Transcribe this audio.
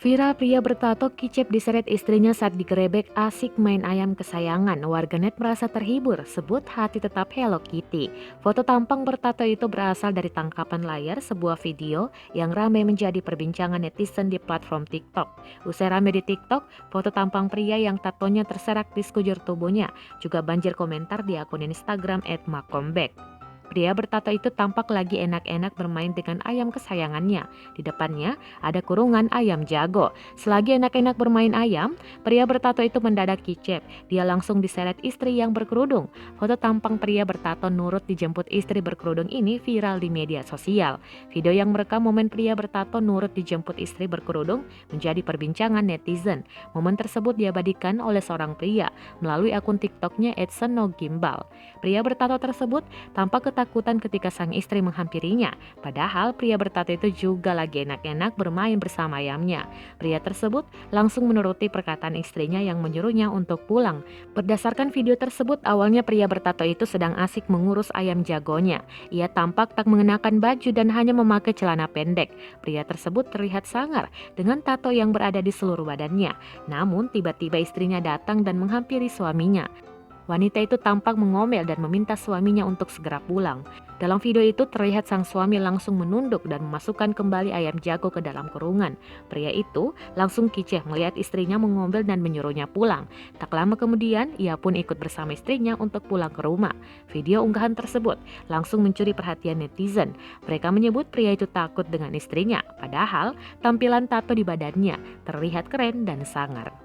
Viral pria bertato kicep diseret istrinya saat digerebek asik main ayam kesayangan. Warganet merasa terhibur, sebut hati tetap Hello Kitty. Foto tampang bertato itu berasal dari tangkapan layar sebuah video yang ramai menjadi perbincangan netizen di platform TikTok. Usai ramai di TikTok, foto tampang pria yang tatonya terserak di sekujur tubuhnya juga banjir komentar di akun Instagram @makombek. Pria bertato itu tampak lagi enak-enak bermain dengan ayam kesayangannya. Di depannya ada kurungan ayam jago. Selagi enak-enak bermain ayam, pria bertato itu mendadak kicep. Dia langsung diseret istri yang berkerudung. Foto tampang pria bertato nurut dijemput istri berkerudung ini viral di media sosial. Video yang merekam momen pria bertato nurut dijemput istri berkerudung menjadi perbincangan netizen. Momen tersebut diabadikan oleh seorang pria melalui akun TikToknya @senogimbal. Pria bertato tersebut tampak ketakutan ketika sang istri menghampirinya. Padahal pria bertato itu juga lagi enak-enak bermain bersama ayamnya. Pria tersebut langsung menuruti perkataan istrinya yang menyuruhnya untuk pulang. Berdasarkan video tersebut, awalnya pria bertato itu sedang asik mengurus ayam jagonya. Ia tampak tak mengenakan baju dan hanya memakai celana pendek. Pria tersebut terlihat sangar dengan tato yang berada di seluruh badannya. Namun tiba-tiba istrinya datang dan menghampiri suaminya. Wanita itu tampak mengomel dan meminta suaminya untuk segera pulang. Dalam video itu terlihat sang suami langsung menunduk dan memasukkan kembali ayam jago ke dalam kurungan. Pria itu langsung kiceh melihat istrinya mengomel dan menyuruhnya pulang. Tak lama kemudian, ia pun ikut bersama istrinya untuk pulang ke rumah. Video unggahan tersebut langsung mencuri perhatian netizen. Mereka menyebut pria itu takut dengan istrinya, padahal tampilan tato di badannya terlihat keren dan sangar.